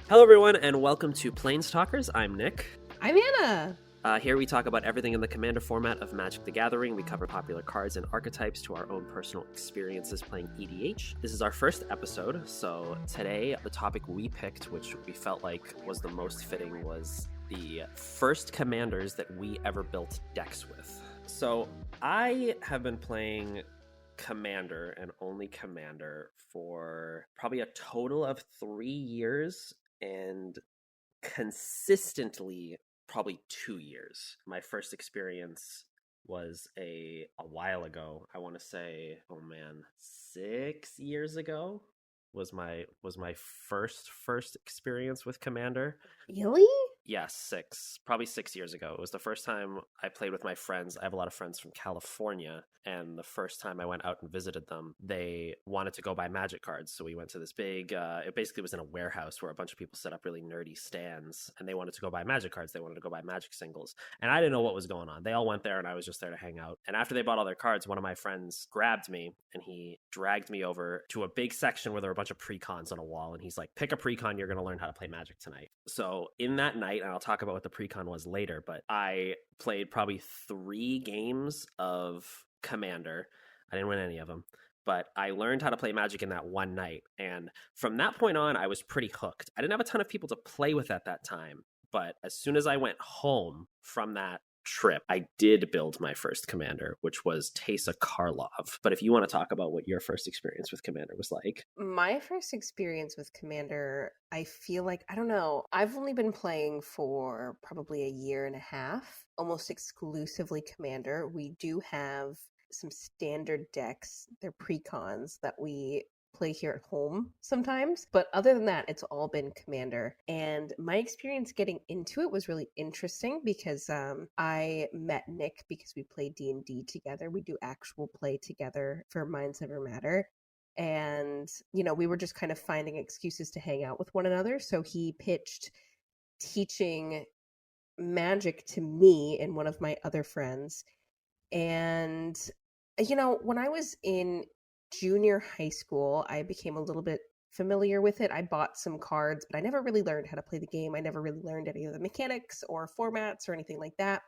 Hello, everyone, and welcome to PlanesTalkers. I'm Nick. I'm Anna. Here we talk about everything in the Commander format of Magic the Gathering. We cover popular cards and archetypes to our own personal experiences playing EDH. This is our first episode, so today the topic we picked, which we felt like was the most fitting, was the first Commanders that we ever built decks with. So I have been playing Commander and only Commander for probably a total of 3 years, and consistently probably 2 years. My first experience was a while ago. I want to say, 6 years ago was my first experience with Commander. Really? Yes, probably 6 years ago. It was the first time I played with my friends. I have a lot of friends from California, and the first time I went out and visited them, they wanted to go buy Magic cards. So we went to this big, it basically was in a warehouse where a bunch of people set up really nerdy stands, and they wanted to go buy Magic cards. They wanted to go buy Magic singles. And I didn't know what was going on. They all went there, and I was just there to hang out. And after they bought all their cards, one of my friends grabbed me, and he dragged me over to a big section where there were a bunch of precons on a wall. And he's like, pick a precon, you're going to learn how to play Magic tonight. So in that night, and I'll talk about what the precon was later, but I played probably 3 games of Commander. I didn't win any of them, but I learned how to play Magic in that one night. And from that point on, I was pretty hooked. I didn't have a ton of people to play with at that time, but as soon as I went home from that trip, I did build my first Commander, which was Teysa Karlov. But if you want to talk about what your first experience with Commander was like. My first experience with Commander, I feel like, I don't know, I've only been playing for probably a year and a half, almost exclusively Commander. We do have some standard decks, they're precons that we play here at home sometimes, but other than that, it's all been Commander. And my experience getting into it was really interesting because I met Nick because we played D&D together. We do actual play together for Minds Never Matter. And, you know, we were just kind of finding excuses to hang out with one another. So he pitched teaching Magic to me and one of my other friends. And, you know, when I was in junior high school, I became a little bit familiar with it. I bought some cards, but I never really learned how to play the game. I never really learned any of the mechanics or formats or anything like that.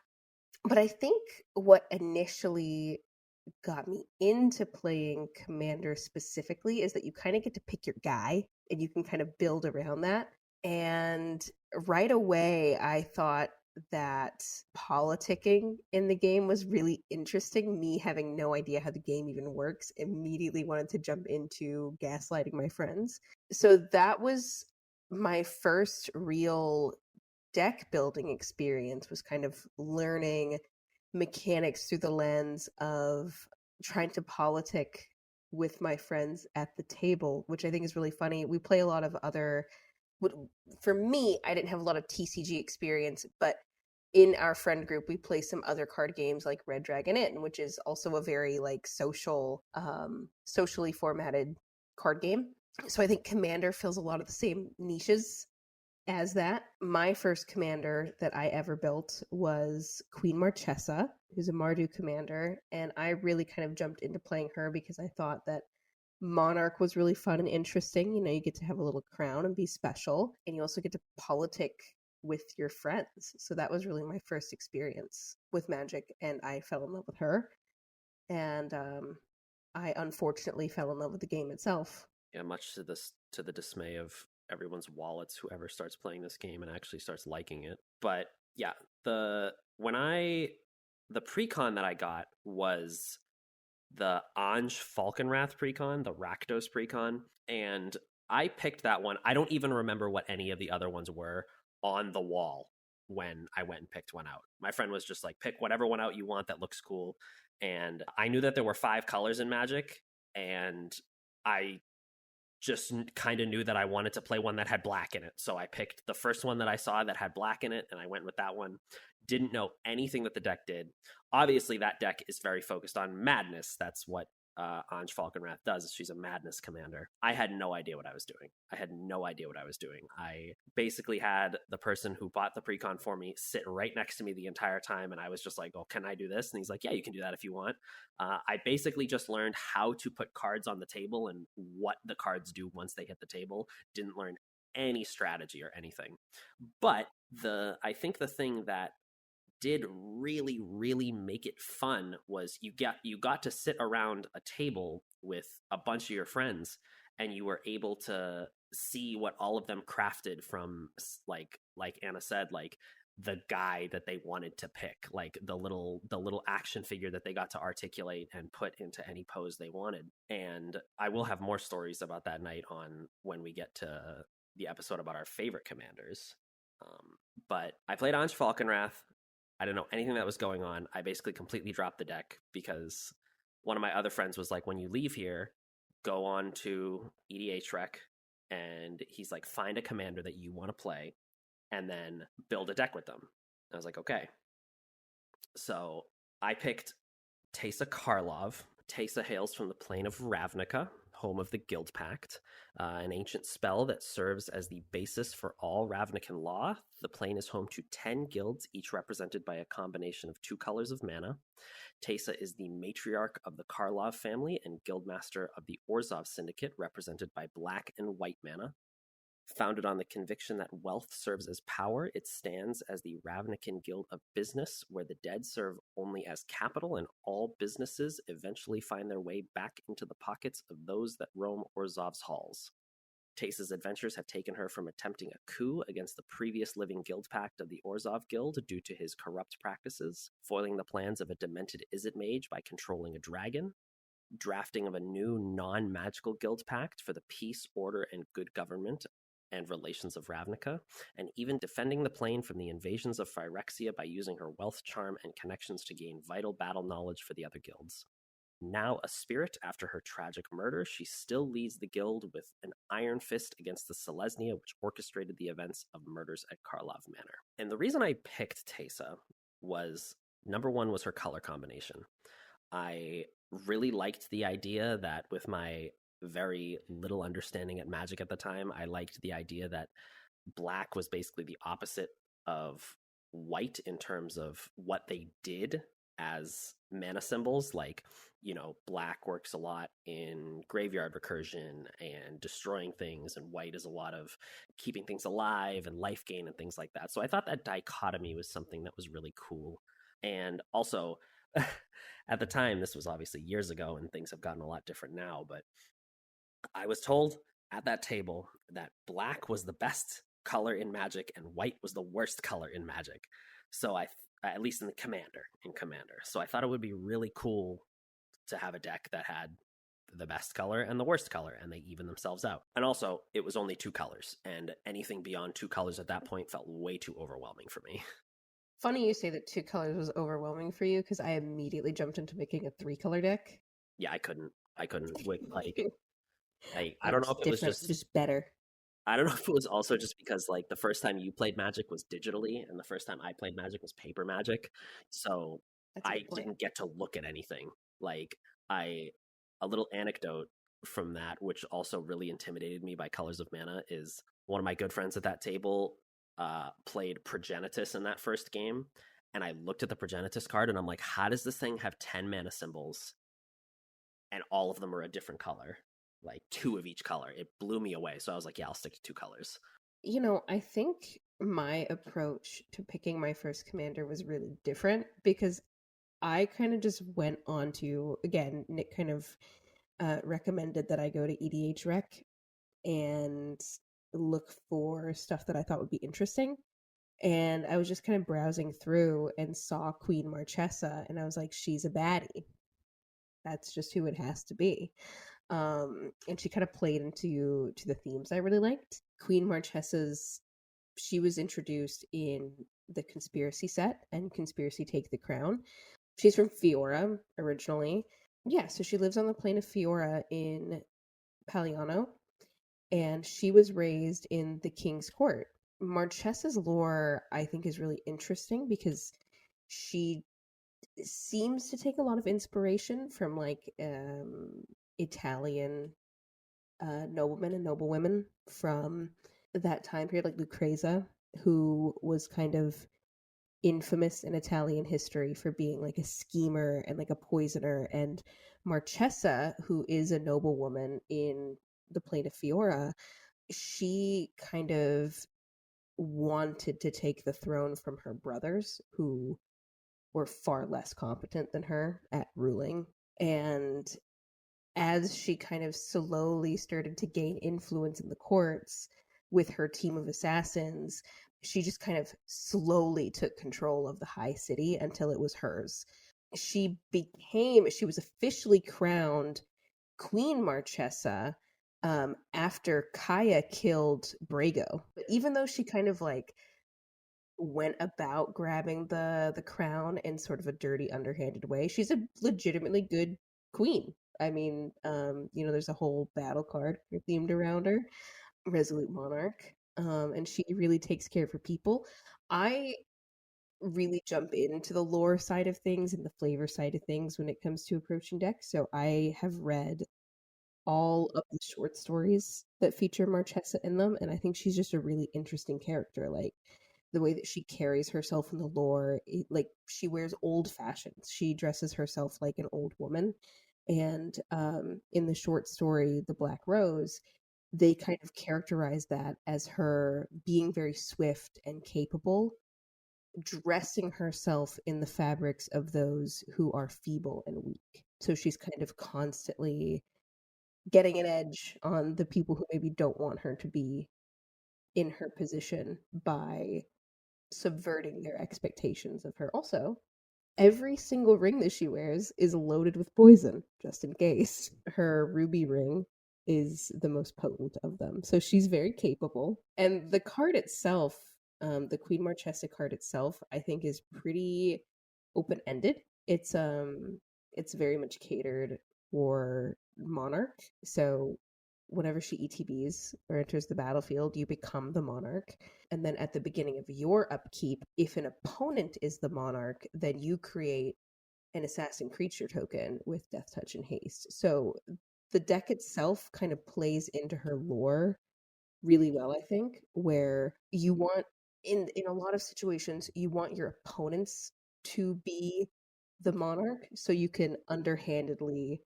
But I think what initially got me into playing Commander specifically is that you kind of get to pick your guy and you can kind of build around that. And right away, I thought that politicking in the game was really interesting. Me having no idea how the game even works, immediately wanted to jump into gaslighting my friends. So that was my first real deck building experience, was kind of learning mechanics through the lens of trying to politic with my friends at the table, which I think is really funny. We play a lot of other, for me, I didn't have a lot of TCG experience, but in our friend group, we play some other card games like Red Dragon Inn, which is also a very like socially formatted card game. So I think Commander fills a lot of the same niches as that. My first Commander that I ever built was Queen Marchesa, who's a Mardu commander, and I really kind of jumped into playing her because I thought that Monarch was really fun and interesting. You know, you get to have a little crown and be special, and you also get to politic with your friends. So that was really my first experience with Magic, and I fell in love with her. And I unfortunately fell in love with the game itself. Yeah, much to the dismay of everyone's wallets, whoever starts playing this game and actually starts liking it. But yeah, the precon that I got was the Anj Falkenrath precon, the Rakdos precon, and I picked that one. I don't even remember what any of the other ones were on the wall when I went and picked one out. My friend was just like, pick whatever one out you want that looks cool. And I knew that there were 5 colors in Magic, and I just kind of knew that I wanted to play one that had black in it. So I picked the first one that I saw that had black in it, and I went with that one. Didn't know anything that the deck did. Obviously, that deck is very focused on madness. That's what Anj Falkenrath does. She's a madness commander. I had no idea what I was doing. I basically had the person who bought the precon for me sit right next to me the entire time, and I was just like, oh, can I do this? And he's like, yeah, you can do that if you want. I basically just learned how to put cards on the table and what the cards do once they hit the table. Didn't learn any strategy or anything. But I think the thing that did really, really make it fun was you got to sit around a table with a bunch of your friends, and you were able to see what all of them crafted from, like Anna said, like the guy that they wanted to pick, like the little action figure that they got to articulate and put into any pose they wanted. And I will have more stories about that night on when we get to the episode about our favorite commanders. But I played Anj Falkenrath. I didn't know anything that was going on. I basically completely dropped the deck because one of my other friends was like, when you leave here, go on to EDHREC, and he's like, find a commander that you want to play and then build a deck with them. I was like, okay. So I picked Teysa Karlov. Teysa hails from the plane of Ravnica, home of the Guild Pact, an ancient spell that serves as the basis for all Ravnican law. The plane is home to 10 guilds, each represented by a combination of 2 colors of mana. Teysa is the matriarch of the Karlov family and guildmaster of the Orzhov syndicate, represented by black and white mana. Founded on the conviction that wealth serves as power, it stands as the Ravnican Guild of Business, where the dead serve only as capital, and all businesses eventually find their way back into the pockets of those that roam Orzhov's halls. Teysa's adventures have taken her from attempting a coup against the previous living guild pact of the Orzhov Guild due to his corrupt practices, foiling the plans of a demented Izzet mage by controlling a dragon, drafting of a new non-magical guild pact for the peace, order, and good government and relations of Ravnica, and even defending the plane from the invasions of Phyrexia by using her wealth, charm, and connections to gain vital battle knowledge for the other guilds. Now a spirit after her tragic murder, she still leads the guild with an iron fist against the Selesnya, which orchestrated the events of murders at Karlov Manor. And the reason I picked Teysa was, number one, was her color combination. I really liked the idea that, with my very little understanding at Magic at the time, I liked the idea that black was basically the opposite of white in terms of what they did as mana symbols. Like, you know, black works a lot in graveyard recursion and destroying things, and white is a lot of keeping things alive and life gain and things like that. So I thought that dichotomy was something that was really cool. And also, at the time, this was obviously years ago and things have gotten a lot different now, but I was told at that table that black was the best color in Magic and white was the worst color in Magic. So at least in Commander. So I thought it would be really cool to have a deck that had the best color and the worst color, and they even themselves out. And also, it was only 2 colors, and anything beyond 2 colors at that point felt way too overwhelming for me. Funny you say that 2 colors was overwhelming for you, because I immediately jumped into making a 3-color deck. Yeah, I couldn't with, like, I don't know if it was just better. I don't know if it was also just because, like, the first time you played Magic was digitally, and the first time I played Magic was paper Magic. So I didn't get to look at anything. Like, a little anecdote from that, which also really intimidated me by Colors of Mana, is one of my good friends at that table played Progenitus in that first game. And I looked at the Progenitus card and I'm like, how does this thing have 10 mana symbols and all of them are a different color? Like 2 of each color. It blew me away. So I was like, yeah, I'll stick to 2 colors. You know, I think my approach to picking my first commander was really different, because I kind of just went on to, again, Nick kind of recommended that I go to EDHREC and look for stuff that I thought would be interesting. And I was just kind of browsing through and saw Queen Marchesa, and I was like, she's a baddie. That's just who it has to be. And she kind of played into the themes I really liked. Queen Marchesa's, she was introduced in the Conspiracy set and Conspiracy Take the Crown. She's from Fiora originally. Yeah, so she lives on the plane of Fiora in Paliano, and she was raised in the King's Court. Marchesa's lore, I think, is really interesting because she seems to take a lot of inspiration from, like, Italian noblemen and noblewomen from that time period, like Lucrezia, who was kind of infamous in Italian history for being like a schemer and like a poisoner. And Marchesa, who is a noblewoman in the plane of Fiora, she kind of wanted to take the throne from her brothers, who were far less competent than her at ruling. And as she kind of slowly started to gain influence in the courts with her team of assassins, she just kind of slowly took control of the high city until it was hers. She was officially crowned Queen Marchesa after Kaya killed Brago. But even though she kind of like went about grabbing the crown in sort of a dirty, underhanded way, she's a legitimately good queen. I mean, there's a whole battle card themed around her, Resolute Monarch, and she really takes care of her people. I really jump into the lore side of things and the flavor side of things when it comes to approaching decks. So I have read all of the short stories that feature Marchesa in them, and I think she's just a really interesting character. Like the way that she carries herself in the lore, like she wears old fashions. She dresses herself like an old woman, and in the short story, The Black Rose, they kind of characterize that as her being very swift and capable, dressing herself in the fabrics of those who are feeble and weak. So she's kind of constantly getting an edge on the people who maybe don't want her to be in her position by subverting their expectations of her. Also, every single ring that she wears is loaded with poison, just in case. Her ruby ring is the most potent of them. So she's very capable. And the card itself, the Queen Marchesa card itself, I think is pretty open-ended. It's very much catered for Monarch. So whenever she ETBs or enters the battlefield, you become the Monarch. And then at the beginning of your upkeep, if an opponent is the Monarch, then you create an assassin creature token with Death Touch and Haste. So the deck itself kind of plays into her lore really well, I think, where you want in a lot of situations you want your opponents to be the Monarch so you can underhandedly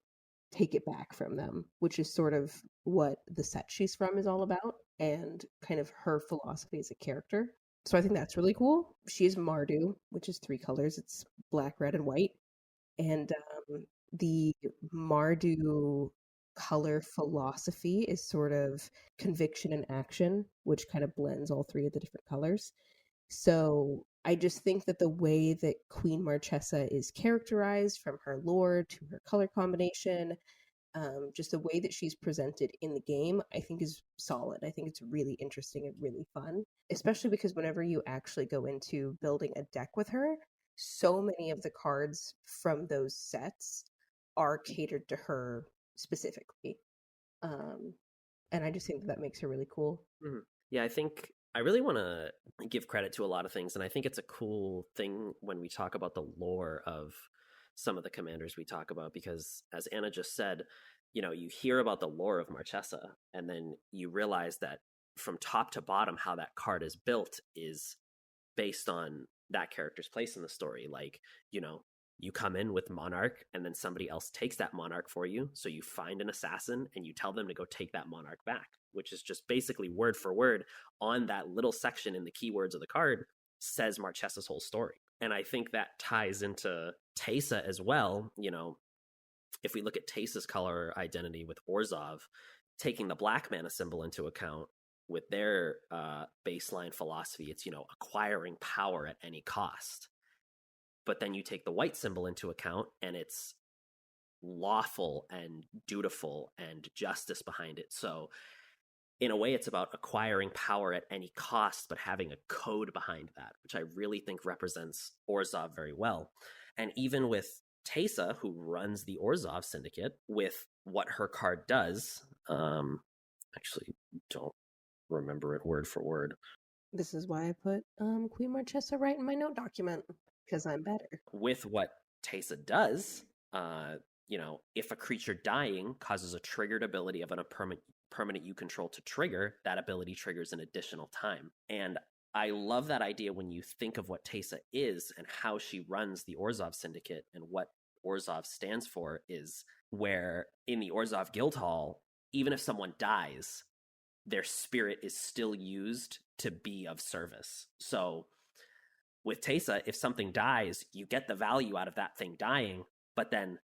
take it back from them, which is sort of what the set she's from is all about and kind of her philosophy as a character. So I think that's really cool. She is Mardu, which is 3 colors. It's black, red, and white. And the Mardu color philosophy is sort of conviction and action, which kind of blends all 3 of the different colors. So I just think that the way that Queen Marchesa is characterized, from her lore to her color combination, just the way that she's presented in the game, I think is solid. I think it's really interesting and really fun, especially because whenever you actually go into building a deck with her, so many of the cards from those sets are catered to her specifically. Um, and I just think that that makes her really cool. Mm-hmm. Yeah, I think I really want to give credit to a lot of things, and I think it's a cool thing when we talk about the lore of some of the commanders we talk about, because as Anna just said, you hear about the lore of Marchesa, and then you realize that from top to bottom, how that card is built is based on that character's place in the story. Like, you come in with Monarch, and then somebody else takes that Monarch for you. So you find an assassin and you tell them to go take that Monarch back, which is just basically word for word on that little section in the keywords of the card says Marchesa's whole story. And I think that ties into Teysa as well. If we look at Teysa's color identity with Orzhov, taking the black mana symbol into account, with their baseline philosophy, it's, acquiring power at any cost. But then you take the white symbol into account, and it's lawful and dutiful and justice behind it. So in a way, it's about acquiring power at any cost, but having a code behind that, which I really think represents Orzhov very well. And even with Teysa, who runs the Orzhov Syndicate, with what her card does, actually don't remember it word for word. This is why I put Queen Marchesa right in my note document, because I'm better. With what Teysa does, if a creature dying causes a triggered ability of a permanent you control to trigger, that ability triggers an additional time. And I love that idea when you think of what Teysa is and how she runs the Orzhov Syndicate, and what Orzhov stands for is where in the Orzhov Guildhall, even if someone dies, their spirit is still used to be of service. So with Teysa, if something dies, you get the value out of that thing dying, but then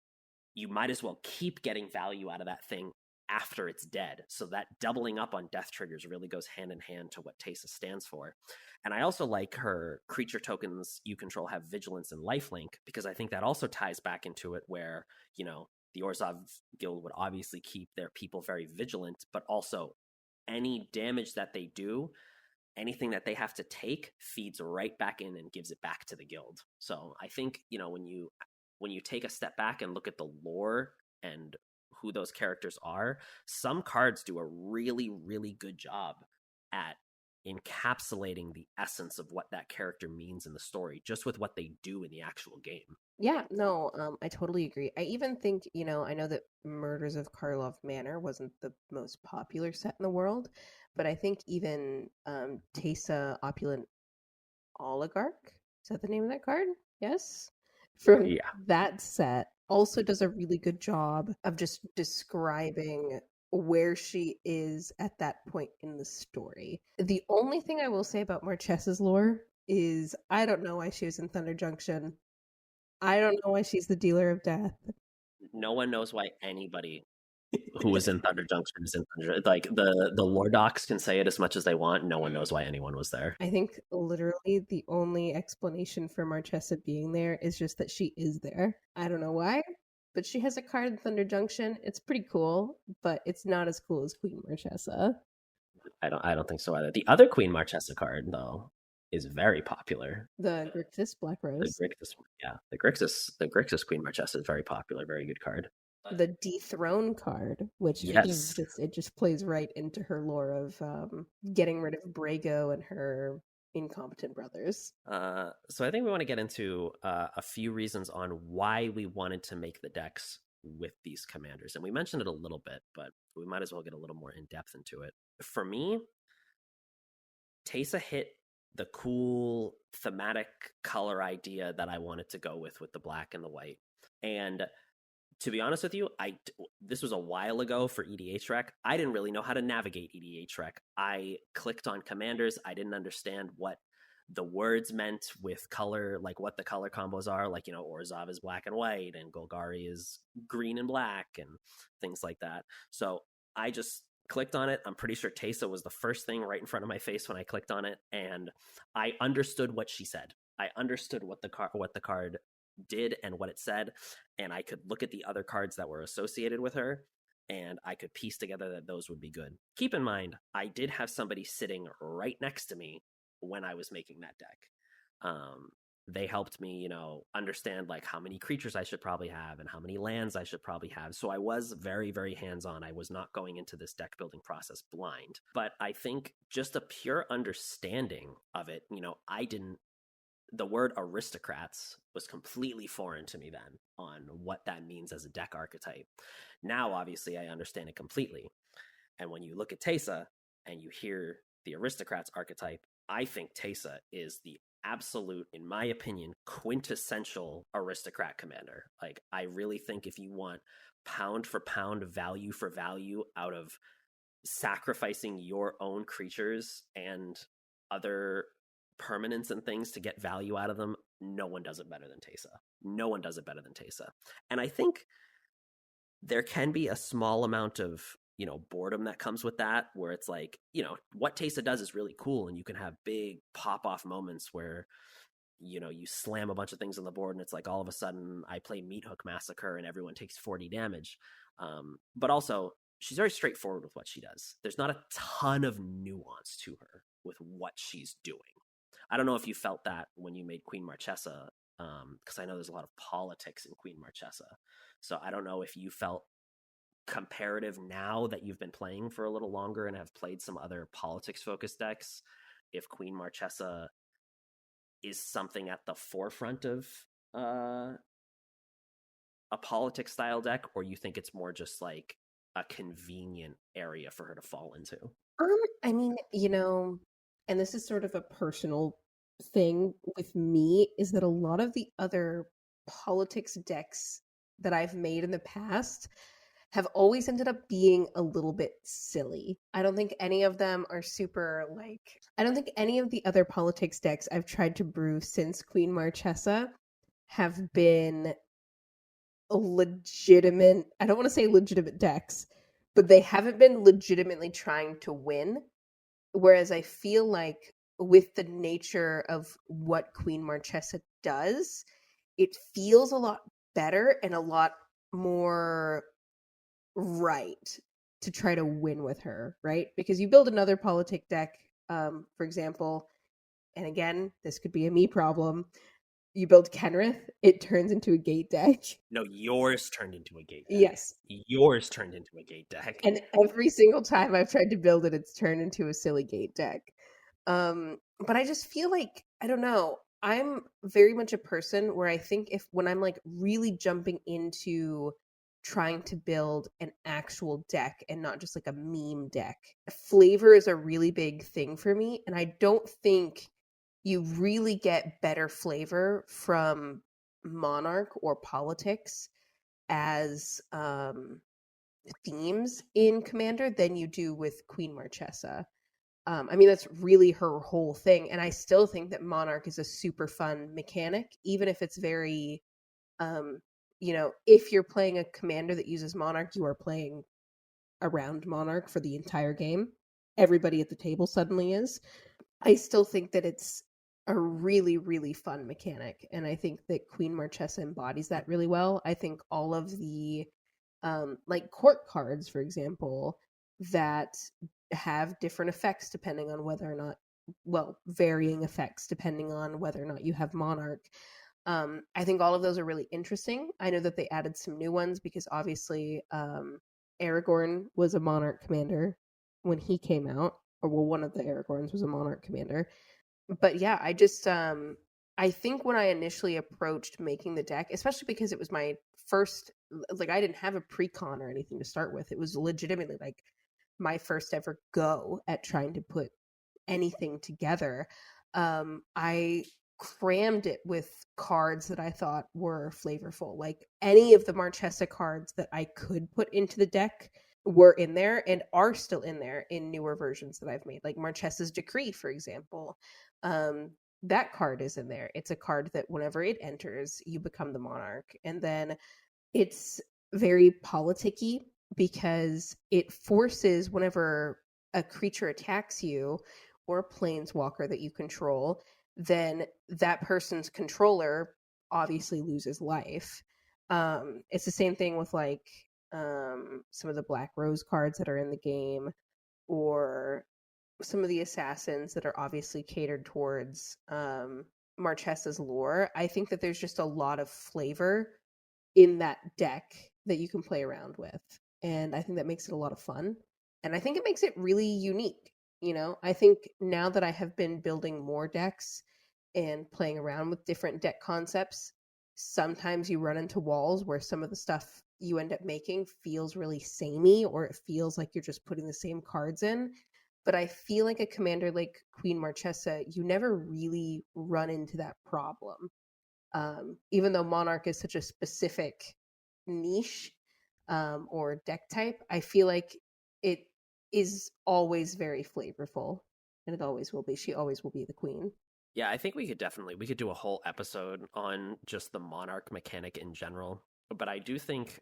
you might as well keep getting value out of that thing after it's dead. So that doubling up on death triggers really goes hand in hand to what Teysa stands for. And I also like her creature tokens you control have vigilance and lifelink, because I think that also ties back into it where, you know, the Orzhov guild would obviously keep their people very vigilant, but also any damage that they do, anything that they have to take feeds right back in and gives it back to the guild. So I think, you know, when you take a step back and look at the lore and who those characters are, some cards do a really, really good job at encapsulating the essence of what that character means in the story, just with what they do in the actual game. Yeah, no, I totally agree. I even think, you know, I know that Murders of Karlov Manor wasn't the most popular set in the world, but I think even Teysa Opulent Oligarch, is that the name of that card? Yes? From Yeah. that set also does a really good job of just describing where she is at that point in the story. The only thing I will say about Marchesa's lore is I don't know why she was in Thunder Junction. I don't know why she's the dealer of death. No one knows why anybody who was in Thunder Junction is in Thunder. Like the lore docs can say it as much as they want. No one knows why anyone was there. I think literally the only explanation for Marchesa being there is just that she is there. I don't know why, but she has a card in Thunder Junction. It's pretty cool, but it's not as cool as Queen Marchesa. I don't think so either. The other Queen Marchesa card, though, is very popular. The Grixis Black Rose. The Grixis Queen Marchesa is very popular, very good card. The Dethrone card, which yes, it just plays right into her lore of getting rid of Brago and her incompetent brothers. So I think we want to get into a few reasons on why we wanted to make the decks with these commanders. And we mentioned it a little bit, but we might as well get a little more in depth into it. For me, Teysa hit the cool thematic color idea that I wanted to go with the black and the white. And to be honest with you, this was a while ago for EDH Rec. I didn't really know how to navigate EDH Rec. I clicked on commanders. I didn't understand what the words meant with color, like what the color combos are. Like, you know, Orzhov is black and white and Golgari is green and black and things like that. So I just clicked on it. I'm pretty sure Teysa was the first thing right in front of my face when I clicked on it, and I understood what she said. I understood what the card did and what it said, and I could look at the other cards that were associated with her, and I could piece together that those would be good. Keep in mind, I did have somebody sitting right next to me when I was making that deck. They helped me, you know, understand like how many creatures I should probably have and how many lands I should probably have. So I was very, very hands-on. I was not going into this deck building process blind. But I think just a pure understanding of it, you know, the word aristocrats was completely foreign to me then on what that means as a deck archetype. Now, obviously, I understand it completely. And when you look at Teysa and you hear the aristocrats archetype, I think Teysa is the absolute, in my opinion, quintessential aristocrat commander. Like, I really think if you want pound for pound, value for value out of sacrificing your own creatures and other permanents and things to get value out of them, no one does it better than Teysa. No one does it better than Teysa. And I think there can be a small amount of, you know, boredom that comes with that, where it's like, you know, what Teysa does is really cool, and you can have big pop-off moments where, you know, you slam a bunch of things on the board and it's like all of a sudden I play Meat Hook Massacre and everyone takes 40 damage. But also, she's very straightforward with what she does. There's not a ton of nuance to her with what she's doing. I don't know if you felt that when you made Queen Marchesa, because I know there's a lot of politics in Queen Marchesa. So I don't know if you felt comparative now that you've been playing for a little longer and have played some other politics-focused decks, if Queen Marchesa is something at the forefront of a politics-style deck, or you think it's more just like a convenient area for her to fall into? I mean, you know, and this is sort of a personal thing with me, is that a lot of the other politics decks that I've made in the past have always ended up being a little bit silly. I don't think any of them are super like, I don't think any of the other politics decks I've tried to brew since Queen Marchesa have been legitimate. I don't want to say legitimate decks, but they haven't been legitimately trying to win. Whereas I feel like with the nature of what Queen Marchesa does, it feels a lot better and a lot more right to try to win with her, right? Because you build another politic deck, for example, and again, this could be a me problem. You build Kenrith, it turns into a gate deck. No, yours turned into a gate deck. Yes. Yours turned into a gate deck. And every single time I've tried to build it, it's turned into a silly gate deck. But I just feel like, I don't know, I'm very much a person where I think when I'm like really jumping into trying to build an actual deck and not just like a meme deck, flavor is a really big thing for me. And I don't think you really get better flavor from monarch or politics as themes in Commander than you do with Queen Marchesa. I mean, that's really her whole thing. And I still think that Monarch is a super fun mechanic, even if it's very, if you're playing a commander that uses Monarch, you are playing around Monarch for the entire game. Everybody at the table suddenly is. I still think that it's a really, really fun mechanic. And I think that Queen Marchesa embodies that really well. I think all of the like court cards, for example, that have different effects depending on whether or not, well, varying effects depending on whether or not you have Monarch. I think all of those are really interesting. I know that they added some new ones because obviously Aragorn was a Monarch commander when he came out, or well, one of the Aragorns was a Monarch commander. But yeah, I think when I initially approached making the deck, especially because it was my first, like I didn't have a pre-con or anything to start with. It was legitimately like my first ever go at trying to put anything together. I crammed it with cards that I thought were flavorful. Like any of the Marchesa cards that I could put into the deck were in there and are still in there in newer versions that I've made. Like Marchesa's Decree, for example. That card is in there. It's a card that whenever it enters, you become the monarch. And then it's very politicky because it forces whenever a creature attacks you or a planeswalker that you control, then that person's controller obviously loses life. It's the same thing with like some of the Black Rose cards that are in the game, or some of the assassins that are obviously catered towards Marchesa's lore. I think that there's just a lot of flavor in that deck that you can play around with. And I think that makes it a lot of fun. And I think it makes it really unique. You know, I think now that I have been building more decks and playing around with different deck concepts, sometimes you run into walls where some of the stuff you end up making feels really samey, or it feels like you're just putting the same cards in. But I feel like a commander like Queen Marchesa, you never really run into that problem. Even though Monarch is such a specific niche or deck type, I feel like it is always very flavorful, and it always will be. She always will be the queen. Yeah, I think we could do a whole episode on just the Monarch mechanic in general. But I do think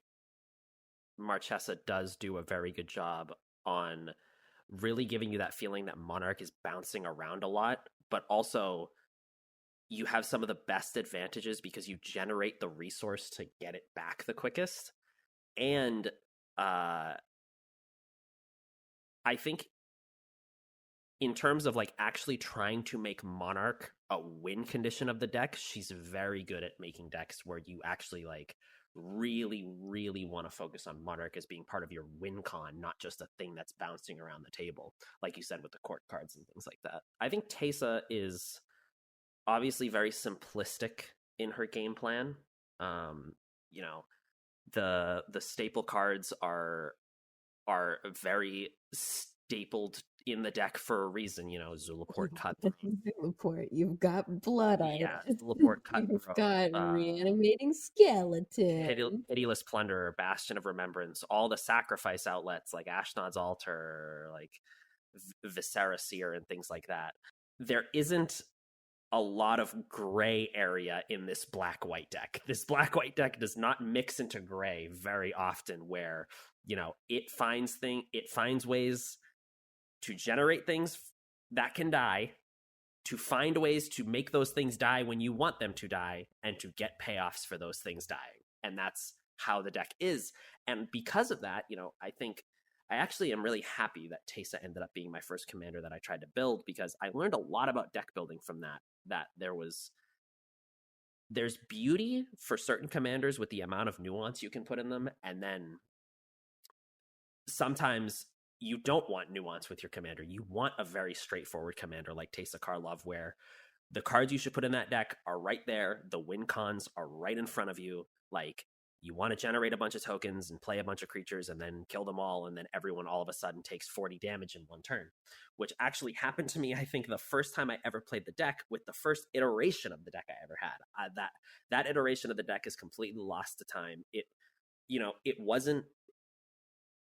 Marchesa does do a very good job on really giving you that feeling that Monarch is bouncing around a lot, but also you have some of the best advantages because you generate the resource to get it back the quickest. And I think in terms of like actually trying to make Monarch a win condition of the deck, she's very good at making decks where you actually like really, really want to focus on Monarch as being part of your win con, not just a thing that's bouncing around the table, like you said with the court cards and things like that. I think Teysa is obviously very simplistic in her game plan. You know, the staple cards are very stapled in the deck for a reason. Zulaport Cutthroat. Zulaport, you've got blood on Yeah, it. Zulaport You've Cutthroat. got reanimating skeleton. Hideous Plunderer, Bastion of Remembrance, all the sacrifice outlets like Ashnod's Altar, like Viscera Seer, and things like that. There isn't a lot of gray area in this black-white deck. This black-white deck does not mix into gray very often, where it finds ways to generate things that can die, to find ways to make those things die when you want them to die, and to get payoffs for those things dying. And that's how the deck is. And because of that, I think I actually am really happy that Teysa ended up being my first commander that I tried to build, because I learned a lot about deck building from that there's beauty for certain commanders with the amount of nuance you can put in them, and then sometimes you don't want nuance with your commander. You want a very straightforward commander like Teysa Karlov, where the cards you should put in that deck are right there. The win cons are right in front of you. Like, you want to generate a bunch of tokens and play a bunch of creatures and then kill them all, and then everyone all of a sudden takes 40 damage in one turn, which actually happened to me, I think, the first time I ever played the deck with the first iteration of the deck I ever had. That iteration of the deck is completely lost to time. It wasn't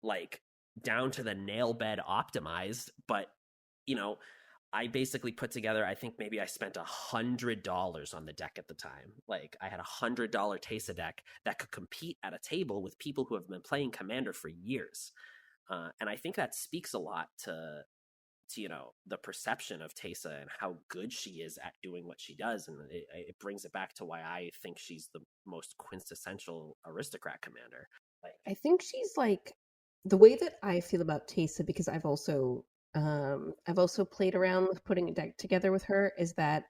like down to the nail bed optimized, but I basically put together, I think maybe I spent $100 on the deck at the time. Like, I had $100 Teysa deck that could compete at a table with people who have been playing Commander for years. And I think that speaks a lot to the perception of Teysa and how good she is at doing what she does. And it brings it back to why I think she's the most quintessential aristocrat commander. I think she's like, the way that I feel about Teysa, because I've also played around with putting a deck together with her, is that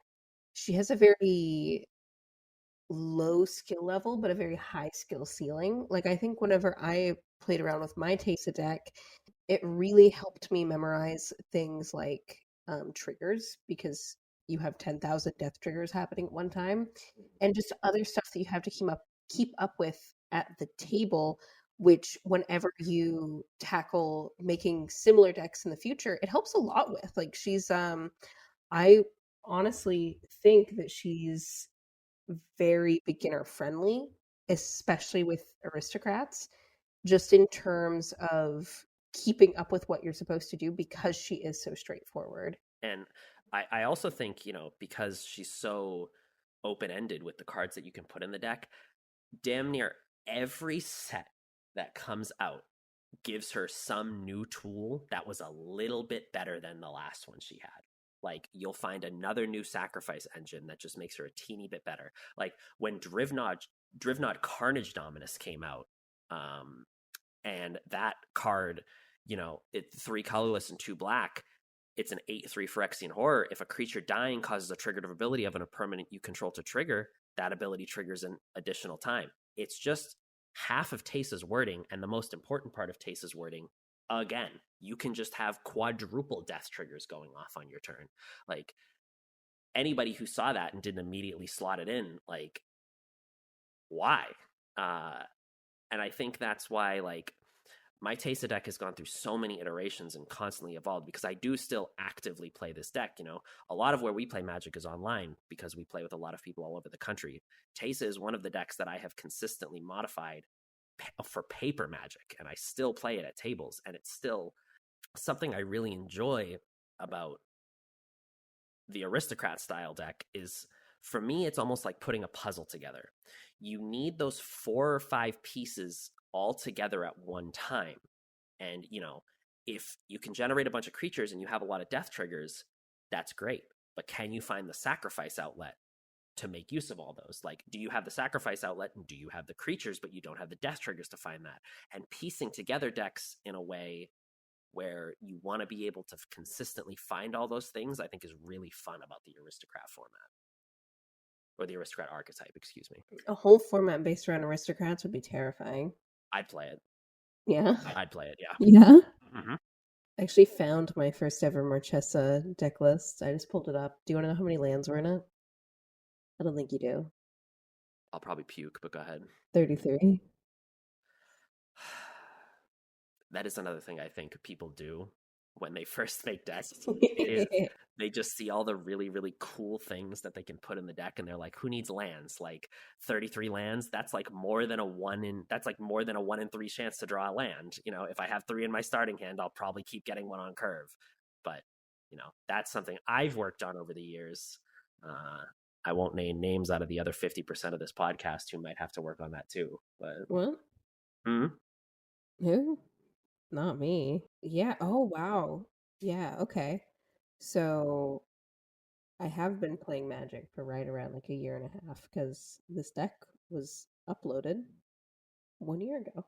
she has a very low skill level but a very high skill ceiling. Like, I think whenever I played around with my Teysa deck, it really helped me memorize things like triggers, because you have 10,000 death triggers happening at one time, and just other stuff that you have to keep up with at the table, which whenever you tackle making similar decks in the future, it helps a lot with. Like, she's I honestly think that she's very beginner friendly, especially with aristocrats, just in terms of keeping up with what you're supposed to do, because she is so straightforward. And I also think, because she's so open-ended with the cards that you can put in the deck, damn near every set that comes out gives her some new tool that was a little bit better than the last one she had. Like, you'll find another new sacrifice engine that just makes her a teeny bit better. Like, when Drivnod Carnage Dominus came out, and that card, it's 3 colorless and 2 black. It's an 8/3 Phyrexian Horror. If a creature dying causes a triggered ability of a permanent you control to trigger, that ability triggers an additional time. It's just half of Teysa's wording, and the most important part of Teysa's wording. Again, you can just have quadruple death triggers going off on your turn. Like, anybody who saw that and didn't immediately slot it in, like, why? And I think that's why, like, my Teysa deck has gone through so many iterations and constantly evolved, because I do still actively play this deck. A lot of where we play Magic is online, because we play with a lot of people all over the country. Teysa is one of the decks that I have consistently modified for paper Magic, and I still play it at tables, and it's still something I really enjoy about the aristocrat style deck. Is, for me, it's almost like putting a puzzle together. You need those 4 or 5 pieces all together at one time. And, if you can generate a bunch of creatures and you have a lot of death triggers, that's great. But can you find the sacrifice outlet to make use of all those? Like, do you have the sacrifice outlet, and do you have the creatures, but you don't have the death triggers to find that? And piecing together decks in a way where you want to be able to consistently find all those things, I think is really fun about the aristocrat format. Or the aristocrat archetype, excuse me. A whole format based around aristocrats would be terrifying. I'd play it. Yeah. I'd play it, yeah. Yeah. Mm-hmm. I actually found my first ever Marchesa deck list. I just pulled it up. Do you want to know how many lands were in it? I don't think you do. I'll probably puke, but go ahead. 33. That is another thing I think people do, when they first make decks is they just see all the really, really cool things that they can put in the deck, and they're like, who needs lands? Like 33 lands, that's like more than a 1 in 3 chance to draw a land. You know, if I have 3 in my starting hand, I'll probably keep getting one on curve. But, you know, that's something I've worked on over the years. I won't name names out of the other 50% of this podcast who might have to work on that too. But What? Who? Not me. Yeah. Oh, wow. Yeah. Okay. So I have been playing Magic for right around like a year and a half because this deck was uploaded 1 year ago.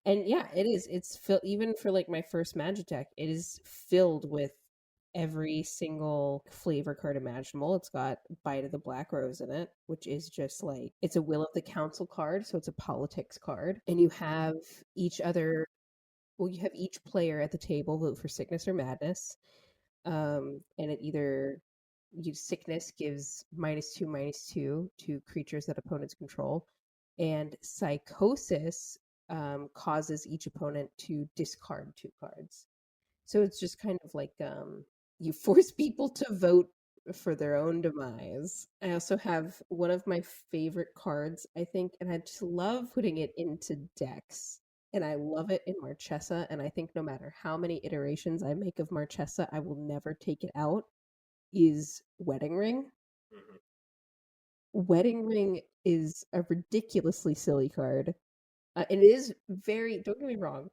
And yeah, it is. It's even for like my first Magic deck, it is filled with every single flavor card imaginable. It's got Bite of the Black Rose in it, which is just like it's a Will of the Council card, so it's a politics card. And you have each other you have each player at the table vote for sickness or madness. And it either sickness gives -2/-2 to creatures that opponents control, and psychosis causes each opponent to discard 2 cards. So it's just kind of like you force people to vote for their own demise. I also have one of my favorite cards, I think, and I just love putting it into decks. And I love it in Marchesa, and I think no matter how many iterations I make of Marchesa, I will never take it out, is Wedding Ring. Mm-hmm. Wedding Ring is a ridiculously silly card. It is very, don't get me wrong.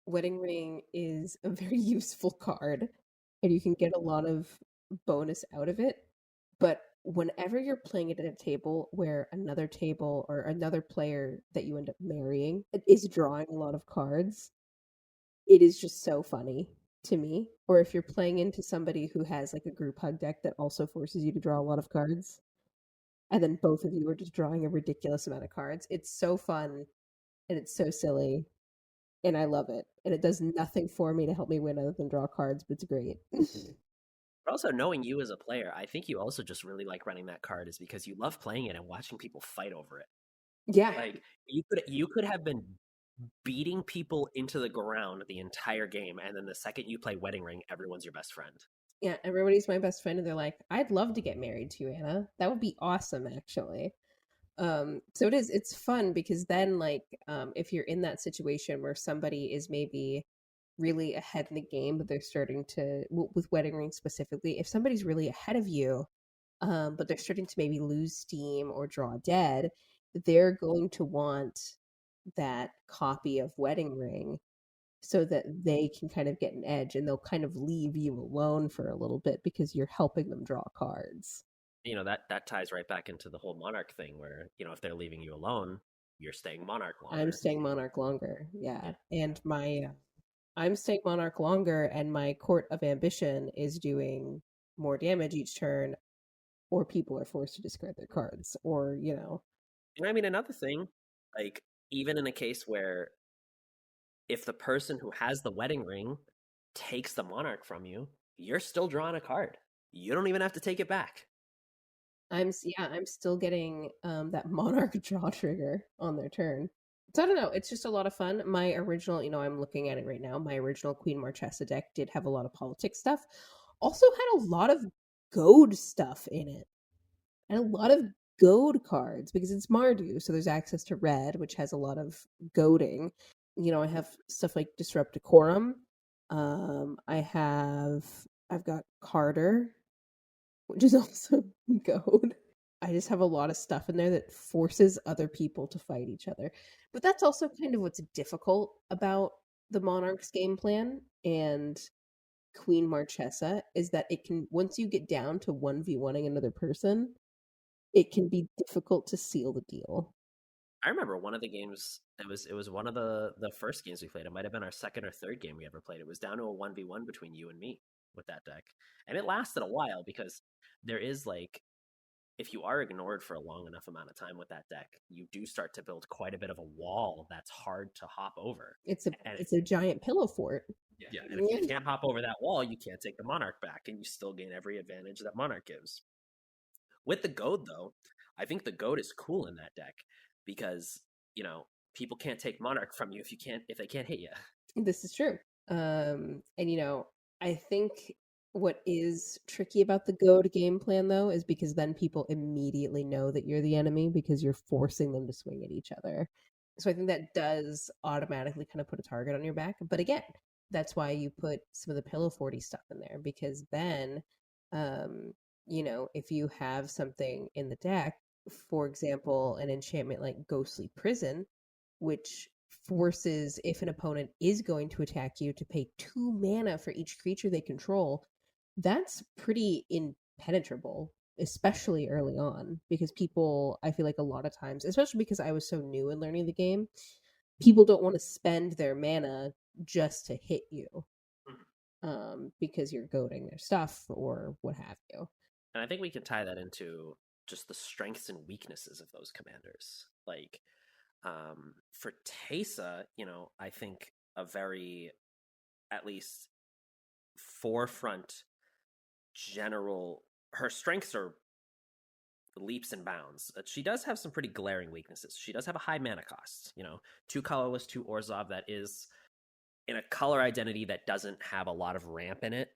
Wedding Ring is a very useful card, and you can get a lot of bonus out of it. But whenever you're playing it at a table where another table or another player that you end up marrying is drawing a lot of cards, it is just so funny to me. Or if you're playing into somebody who has like a group hug deck that also forces you to draw a lot of cards, and then both of you are just drawing a ridiculous amount of cards. It's so fun, and it's so silly, and I love it. And it does nothing for me to help me win other than draw cards, but it's great. But also, knowing you as a player, I think you also just really like running that card is because you love playing it and watching people fight over it. Yeah. Like you could have been beating people into the ground the entire game, and then the second you play Wedding Ring, everyone's your best friend. Yeah, everybody's my best friend, and they're like, I'd love to get married to you, Anna. That would be awesome, actually. So it's fun because then like if you're in that situation where somebody is maybe really ahead in the game, but they're starting to with Wedding Ring specifically, if somebody's really ahead of you, but they're starting to maybe lose steam or draw dead, they're going to want that copy of Wedding Ring so that they can kind of get an edge, and they'll kind of leave you alone for a little bit because you're helping them draw cards. You know, that ties right back into the whole Monarch thing where, you know, if they're leaving you alone, you're staying Monarch longer. I'm staying Monarch longer, yeah. And I'm staying Monarch longer, and my Court of Ambition is doing more damage each turn, or people are forced to discard their cards, or, you know. And I mean, another thing, like, even in a case where if the person who has the Wedding Ring takes the Monarch from you, you're still drawing a card. You don't even have to take it back. I'm still getting that Monarch draw trigger on their turn. So I don't know. It's just a lot of fun. My original, you know, I'm looking at it right now. My original Queen Marchesa deck did have a lot of politics stuff. Also had a lot of goad stuff in it, and a lot of goad cards because it's Mardu, so there's access to red, which has a lot of goading. You know, I have stuff like Disrupt Decorum. I've got Carter, which is also goad. I just have a lot of stuff in there that forces other people to fight each other. But that's also kind of what's difficult about the Monarch's game plan and Queen Marchesa is that it can, once you get down to 1v1ing another person, it can be difficult to seal the deal. I remember one of the games, it was one of the first games we played. It might have been our second or third game we ever played. It was down to a 1v1 between you and me with that deck. And it lasted a while because there is like, if you are ignored for a long enough amount of time with that deck, you do start to build quite a bit of a wall that's hard to hop over. It's a giant pillow fort. Yeah, and if you can't hop over that wall, you can't take the Monarch back, and you still gain every advantage that Monarch gives. With the Goad, though, I think the Goad is cool in that deck because, you know, people can't take Monarch from you if they can't hit you. This is true. And I think what is tricky about the go to game plan though is because then people immediately know that you're the enemy because you're forcing them to swing at each other. So I think that does automatically kind of put a target on your back. But again, that's why you put some of the pillow 40 stuff in there because then um, if you have something in the deck, for example, an enchantment like Ghostly Prison, which forces if an opponent is going to attack you to pay 2 mana for each creature they control, that's pretty impenetrable, especially early on, because people, I feel like a lot of times, especially because I was so new in learning the game, people don't want to spend their mana just to hit you, because you're goading their stuff or what have you. And I think we can tie that into just the strengths and weaknesses of those commanders. Like, for Teysa, I think a very, at least, forefront general, her strengths are leaps and bounds. She does have some pretty glaring weaknesses. She does have a high mana cost. 2 colorless, 2 Orzhov. That is in a color identity that doesn't have a lot of ramp in it,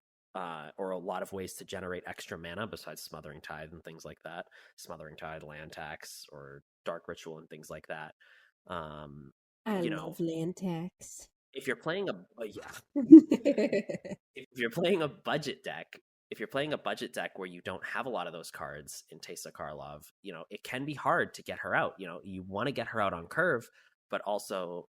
or a lot of ways to generate extra mana besides Smothering Tithe and things like that. Smothering Tithe, land tax, or Dark Ritual and things like that. I love land tax. If you're playing if you're playing a budget deck, where you don't have a lot of those cards in Teysa Karlov, it can be hard to get her out. You want to get her out on curve, but also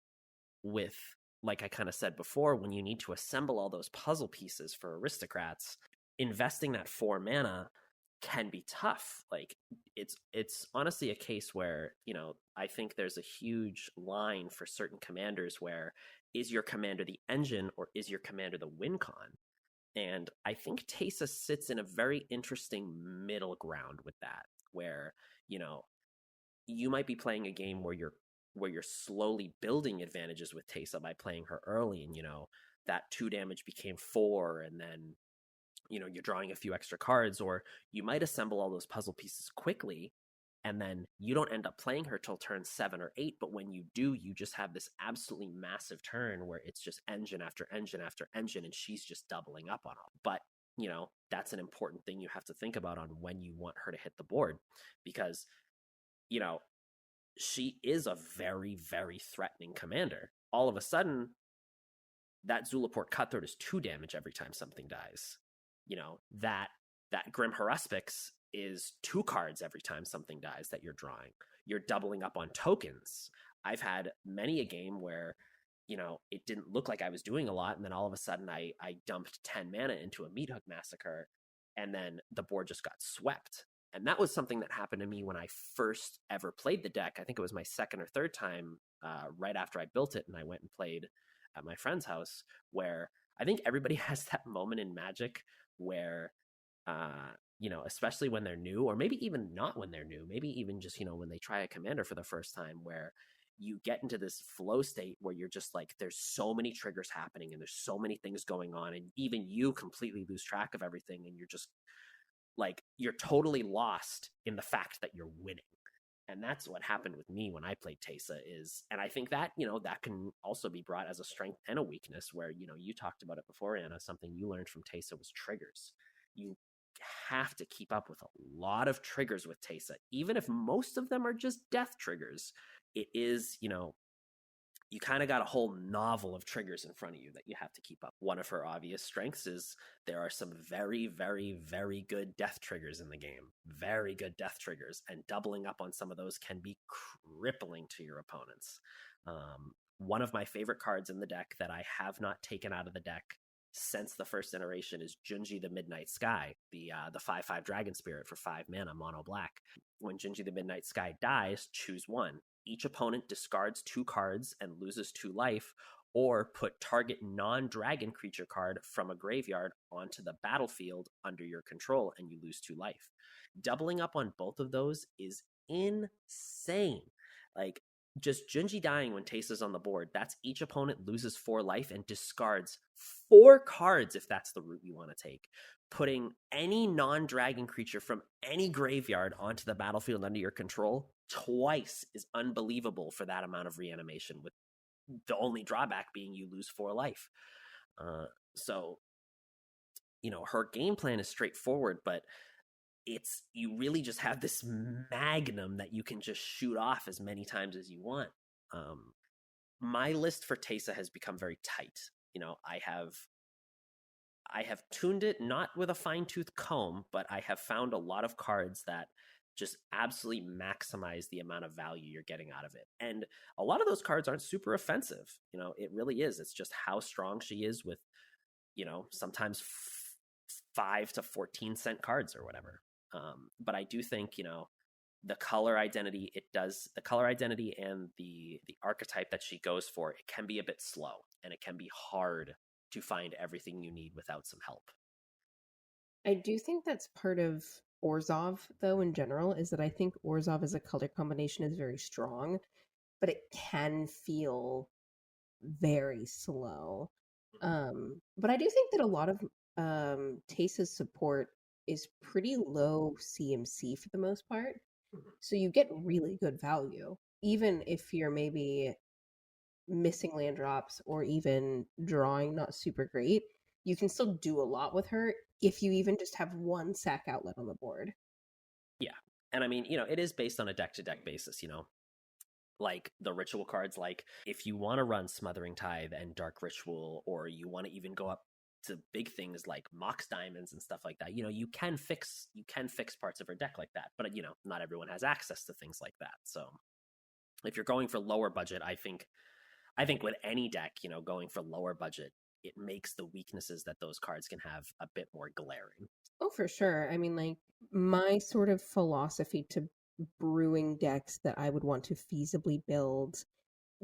with, like I kind of said before, when you need to assemble all those puzzle pieces for aristocrats, investing that 4 mana can be tough. Like, it's honestly a case where, I think there's a huge line for certain commanders where, is your commander the engine or is your commander the win con? And I think Teysa sits in a very interesting middle ground with that, where, you might be playing a game where you're slowly building advantages with Teysa by playing her early, and that 2 damage became 4, and then you're drawing a few extra cards, or you might assemble all those puzzle pieces quickly, and then you don't end up playing her till turn 7 or 8, but when you do, you just have this absolutely massive turn where it's just engine after engine after engine, and she's just doubling up on them. But, that's an important thing you have to think about on when you want her to hit the board, because, she is a very, very threatening commander. All of a sudden, that Zulaport Cutthroat is 2 damage every time something dies. That Grim Haruspics is 2 cards every time something dies that you're drawing. You're doubling up on tokens. I've had many a game where, it didn't look like I was doing a lot, and then all of a sudden I dumped 10 mana into a Meat Hook Massacre, and then the board just got swept. And that was something that happened to me when I first ever played the deck. I think it was my second or third time, right after I built it, and I went and played at my friend's house, where I think everybody has that moment in Magic where, especially when they're new, or maybe even not when they're new, maybe even just, when they try a commander for the first time, where you get into this flow state where you're just like, there's so many triggers happening and there's so many things going on, and even you completely lose track of everything, and you're just like, you're totally lost in the fact that you're winning. And that's what happened with me when I played Teysa and I think that, that can also be brought as a strength and a weakness, where, you talked about it before, Anna. Something you learned from Teysa was triggers. You have to keep up with a lot of triggers with Teysa, even if most of them are just death triggers. It is, you kind of got a whole novel of triggers in front of you that you have to keep up. One of her obvious strengths is there are some very, very, very good death triggers in the game. Very good death triggers. And doubling up on some of those can be crippling to your opponents. One of my favorite cards in the deck that I have not taken out of the deck since the first iteration is Junji the Midnight Sky, the 5/5 Dragon Spirit for 5 mana, mono black. When Junji the Midnight Sky dies, choose 1. Each opponent discards 2 cards and loses 2 life, or put target non-dragon creature card from a graveyard onto the battlefield under your control, and you lose 2 life. Doubling up on both of those is insane. Like, just Junji dying when Teysa's on the board, that's each opponent loses 4 life and discards 4 cards if that's the route you want to take. Putting any non-dragon creature from any graveyard onto the battlefield under your control twice is unbelievable for that amount of reanimation, with the only drawback being you lose 4 life. So, her game plan is straightforward, but you really just have this magnum that you can just shoot off as many times as you want. My list for Teysa has become very tight. I have tuned it not with a fine-tooth comb, but I have found a lot of cards that just absolutely maximize the amount of value you're getting out of it. And a lot of those cards aren't super offensive. It really is. It's just how strong she is with, sometimes 5 to 14 cent cards or whatever. But I do think, the color identity and the archetype that she goes for, it can be a bit slow and it can be hard to find everything you need without some help. I do think that's part of Orzhov, though, in general, is that I think Orzhov as a color combination is very strong, but it can feel very slow. But I do think that a lot of Teysa's support is pretty low CMC for the most part. So you get really good value, even if you're maybe missing land drops or even drawing not super great. You can still do a lot with her if you even just have one sack outlet on the board. Yeah. And I mean, it is based on a deck-to-deck basis, like the ritual cards. Like if you want to run Smothering Tithe and Dark Ritual, or you want to even go up to big things like Mox Diamonds and stuff like that, you can fix parts of her deck like that. But not everyone has access to things like that. So if you're going for lower budget, I think with any deck, going for lower budget, it makes the weaknesses that those cards can have a bit more glaring. Oh, for sure. I mean, like, my sort of philosophy to brewing decks that I would want to feasibly build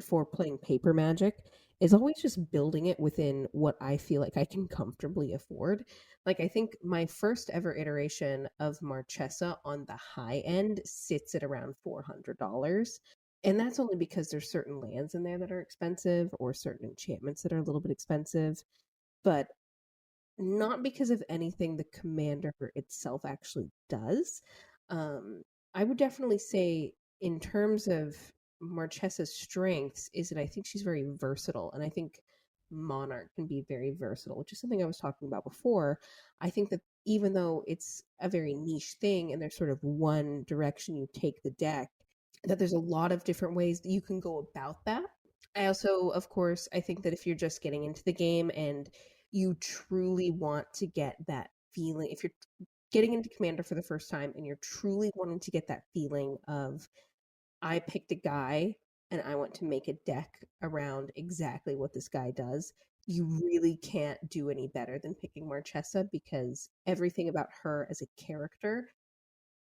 for playing paper Magic is always just building it within what I feel like I can comfortably afford. Like, I think my first ever iteration of Marchesa on the high end sits at around $400. And that's only because there's certain lands in there that are expensive or certain enchantments that are a little bit expensive, but not because of anything the commander itself actually does. I would definitely say, in terms of Marchesa's strengths, is that I think she's very versatile, and I think Monarch can be very versatile, which is something I was talking about before. I think that even though it's a very niche thing and there's sort of one direction you take the deck, that there's a lot of different ways that you can go about that. I also, of course, I think that if you're just getting into the game and you truly want to get that feeling, if you're getting into Commander for the first time and you're truly wanting to get that feeling of, I picked a guy and I want to make a deck around exactly what this guy does, you really can't do any better than picking Marchesa, because everything about her as a character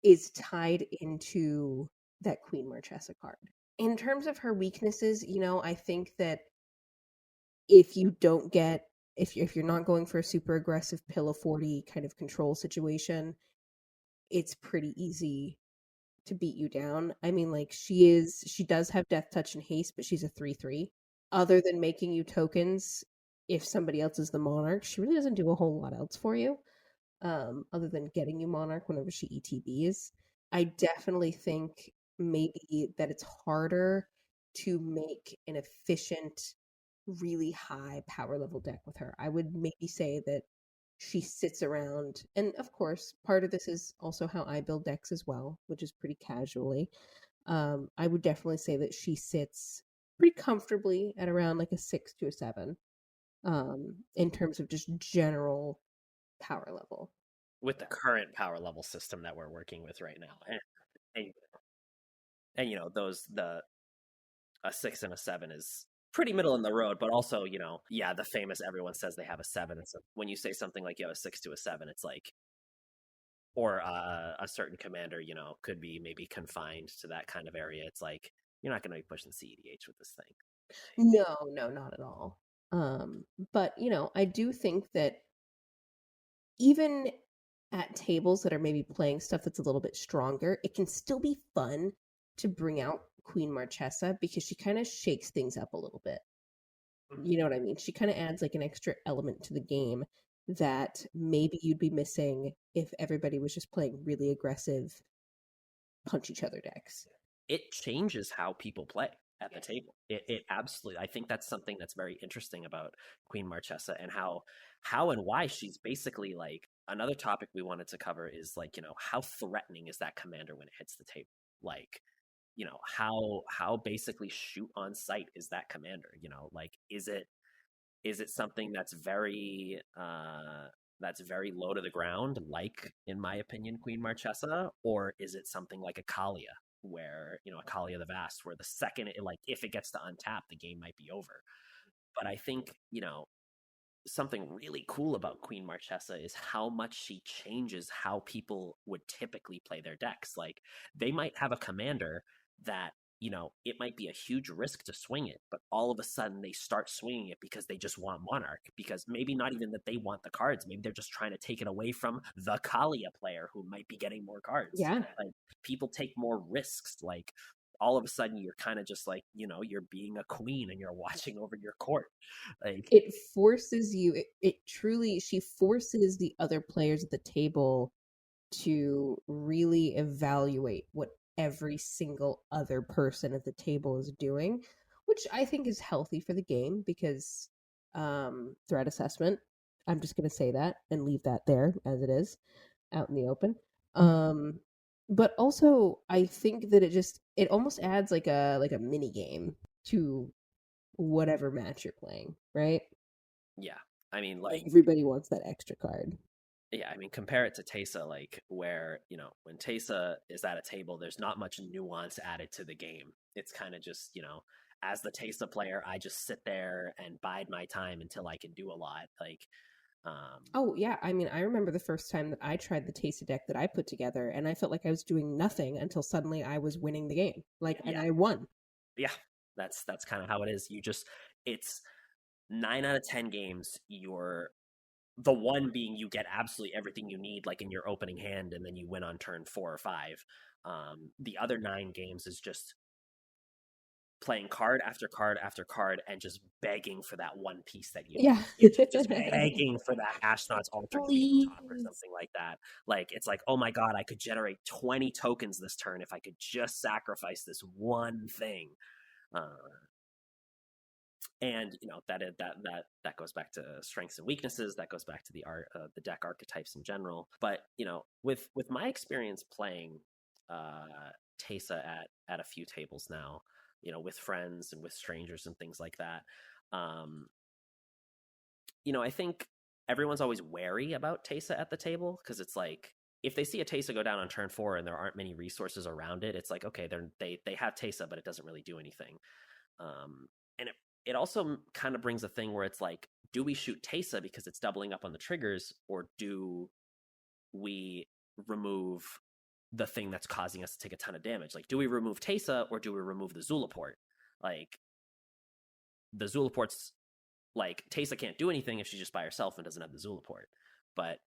is tied into that Queen Marchesa card. In terms of her weaknesses, I think that if you don't get if you're not going for a super aggressive pill of 40 kind of control situation, it's pretty easy to beat you down. I mean, like, she does have Death Touch and Haste, but she's a 3/3. Other than making you tokens if somebody else is the Monarch, she really doesn't do a whole lot else for you, other than getting you Monarch whenever she ETBs. I definitely think maybe that it's harder to make an efficient, really high power level deck with her. I would maybe say that she sits around, and of course, part of this is also how I build decks as well, which is pretty casually. I would definitely say that she sits pretty comfortably at around like a 6 to a 7, in terms of just general power level. With the current power level system that we're working with right now. And a 6 and a 7 is pretty middle in the road, but also, the famous, everyone says they have a 7. And so when you say something like you have a 6 to a 7, it's like, or a certain commander, could be maybe confined to that kind of area. It's like, you're not going to be pushing CEDH with this thing. No, not at all. But I do think that even at tables that are maybe playing stuff that's a little bit stronger, it can still be fun to bring out Queen Marchesa, because she kind of shakes things up a little bit. You know what I mean? She kind of adds like an extra element to the game that maybe you'd be missing if everybody was just playing really aggressive punch each other decks. It changes how people play. at the table. It absolutely, I think that's something that's very interesting about Queen Marchesa, and how and why she's basically like, another topic we wanted to cover is like, how threatening is that commander when it hits the table? Like, how basically shoot on sight is that commander? Like, is it something that's very low to the ground, like, in my opinion, Queen Marchesa, or is it something like a Kalia, where, a Kalia the Vast, where the second like, if it gets to untap, the game might be over. But I think, something really cool about Queen Marchesa is how much she changes how people would typically play their decks. Like, they might have a commander that, it might be a huge risk to swing it, but all of a sudden they start swinging it because they just want Monarch. Because maybe not even that they want the cards, maybe they're just trying to take it away from the Kalia player who might be getting more cards. Yeah. Like, people take more risks. Like, all of a sudden you're kind of just like, you're being a queen and you're watching over your court. Like, It forces you, it truly, she forces the other players at the table to really evaluate what every single other person at the table is doing, which I think is healthy for the game because threat assessment. I'm just going to say that and leave that there as it is, out in the open. But also, I think that it almost adds like a mini game to whatever match you're playing, right? yeah, I mean, like, Everybody wants that extra card. yeah, I mean, compare it to Teysa, like, where, when Teysa is at a table, there's not much nuance added to the game. It's kind of just, as the Teysa player, I just sit there and bide my time until I can do a lot. Like, Oh yeah, I mean, I remember the first time that I tried the Teysa deck that I put together, and I felt like I was doing nothing until suddenly I was winning the game. Like, and yeah, I won. yeah, that's kind of how it is. It's 9 out of 10 games, you're the one being you get absolutely everything you need, like in your opening hand, and then you win on turn 4 or 5. The other 9 games is just playing card after card after card and just begging for that one piece that you Yeah. need. Just begging for that Ashnod's Altar Please. Tabletop or something like that. Like, it's like, oh my god, I could generate 20 tokens this turn if I could just sacrifice this one thing. And that goes back to strengths and weaknesses. That goes back to the deck archetypes in general. But with my experience playing Teysa at a few tables now, with friends and with strangers and things like that, I think everyone's always wary about Teysa at the table, because it's like, if they see a Teysa go down on turn 4 and there aren't many resources around it, it's like, okay, they have Teysa, but it doesn't really do anything. And it also kind of brings a thing where it's like, do we shoot Teysa because it's doubling up on the triggers, or do we remove the thing that's causing us to take a ton of damage? Like, do we remove Teysa, or do we remove the Zulaport? Like, the Zulaport's like, Teysa can't do anything if she's just by herself and doesn't have the Zulaport. But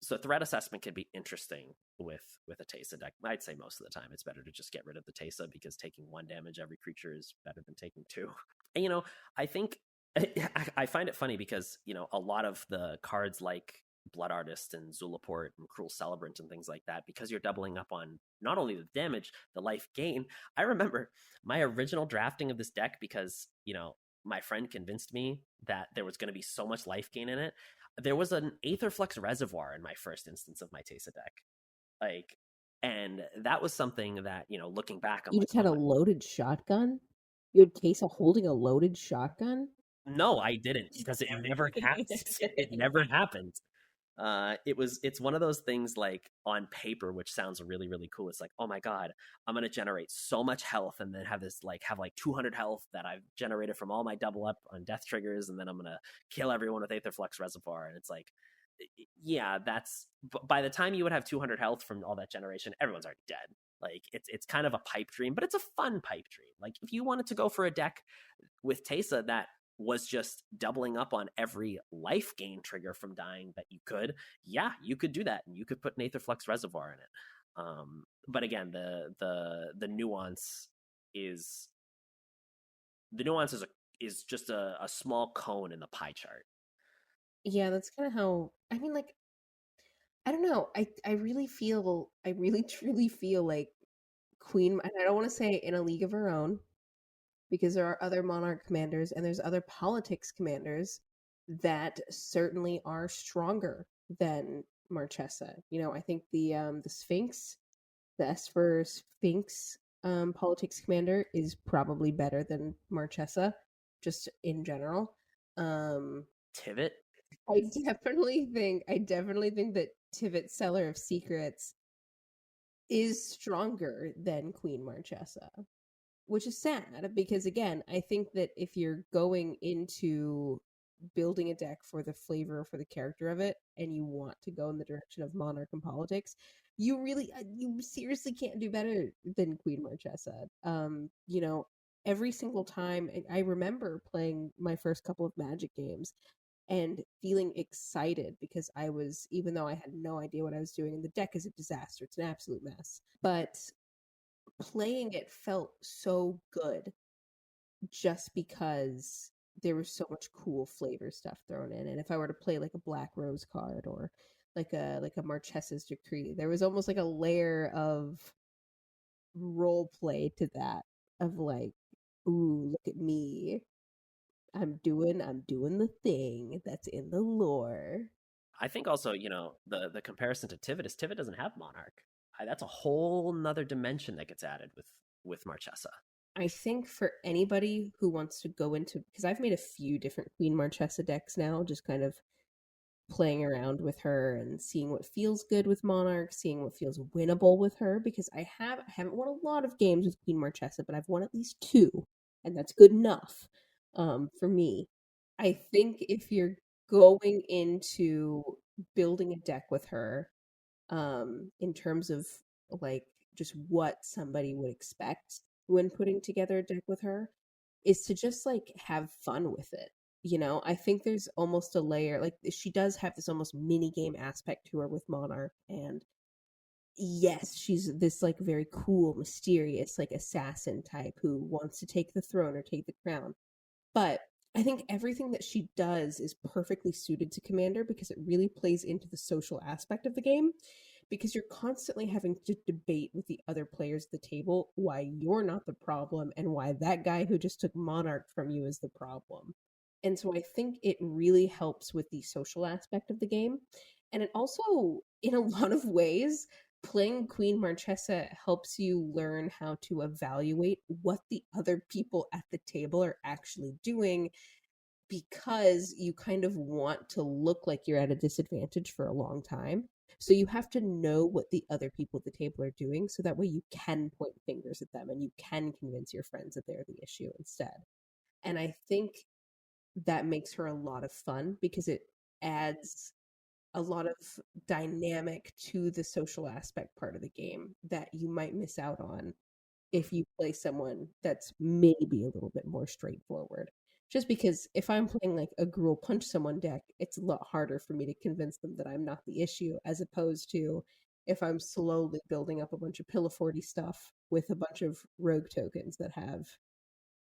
so threat assessment can be interesting with a Teysa deck. I'd say most of the time it's better to just get rid of the Teysa, because taking 1 damage every creature is better than taking 2. And I think I find it funny because a lot of the cards like Blood Artist and Zulaport and Cruel Celebrant and things like that, because you're doubling up on not only the damage, the life gain. I remember my original drafting of this deck, because my friend convinced me that there was going to be so much life gain in it. There was an Aetherflux Reservoir in my first instance of my Teysa deck. Like, and that was something that, looking back, I'm You like, just had a loaded shotgun? You had Teysa holding a loaded shotgun? no, I didn't, because it never happened. It never happened. It's one of those things, like, on paper, which sounds really, really cool. It's like, oh my god, I'm gonna generate so much health, and then have 200 health that I've generated from all my double up on death triggers, and then I'm gonna kill everyone with Aetherflux Reservoir. And it's like, yeah, by the time you would have 200 health from all that generation, everyone's already dead. Like, it's kind of a pipe dream, but it's a fun pipe dream. Like, if you wanted to go for a deck with Teysa that was just doubling up on every life gain trigger from dying that you could, yeah, you could do that, and you could put an Aetherflux Reservoir in it. But again, the nuance is is just a small cone in the pie chart. Yeah, that's kind of how, I mean, like, I don't know. I really feel, I really truly feel like Queen, and I don't want to say in a league of her own, because there are other monarch commanders and there's other politics commanders that certainly are stronger than Marchesa. You know, I think the Sphinx, the Esper Sphinx politics commander is probably better than Marchesa, just in general. Um, Tivit? I definitely think that Tivit, Seller of Secrets, is stronger than Queen Marchesa, which is sad because again, I think that if you're going into building a deck for the flavor for the character of it and you want to go in the direction of monarch and politics, you seriously can't do better than Queen Marchesa. You know, every single time I remember playing my first couple of Magic games and feeling excited because I was, even though I had no idea what I was doing, and the deck is a disaster, it's an absolute mess. But playing it felt so good just because there was so much cool flavor stuff thrown in. And if I were to play like a Black Rose card or like a Marchesa's Decree, there was almost like a layer of role play to that of like, ooh, look at me. I'm doing the thing that's in the lore. I think also, the comparison to Tivit is Tivit doesn't have Monarch. That's a whole nother dimension that gets added with Marchesa. I think for anybody who wants to go into, because I've made a few different Queen Marchesa decks now, just kind of playing around with her and seeing what feels good with Monarch, seeing what feels winnable with her, because I haven't won a lot of games with Queen Marchesa, but I've won at least two, and that's good enough for me. I think if you're going into building a deck with her, in terms of like just what somebody would expect when putting together a deck with her, is to just like have fun with it. You know, I think there's almost a layer, like she does have this almost mini game aspect to her with Monarch, and yes, she's this like very cool, mysterious, like assassin type who wants to take the throne or take the crown. But I think everything that she does is perfectly suited to Commander because it really plays into the social aspect of the game. Because you're constantly having to debate with the other players at the table why you're not the problem and why that guy who just took Monarch from you is the problem. And so I think it really helps with the social aspect of the game. And it also, in a lot of ways, playing Queen Marchesa helps you learn how to evaluate what the other people at the table are actually doing, because you kind of want to look like you're at a disadvantage for a long time. So you have to know what the other people at the table are doing so that way you can point fingers at them and you can convince your friends that they're the issue instead. And I think that makes her a lot of fun because it adds a lot of dynamic to the social aspect part of the game that you might miss out on if you play someone that's maybe a little bit more straightforward. Just because if I'm playing like a Gruul Punch Someone deck, it's a lot harder for me to convince them that I'm not the issue, as opposed to if I'm slowly building up a bunch of Pillar 40 stuff with a bunch of rogue tokens that have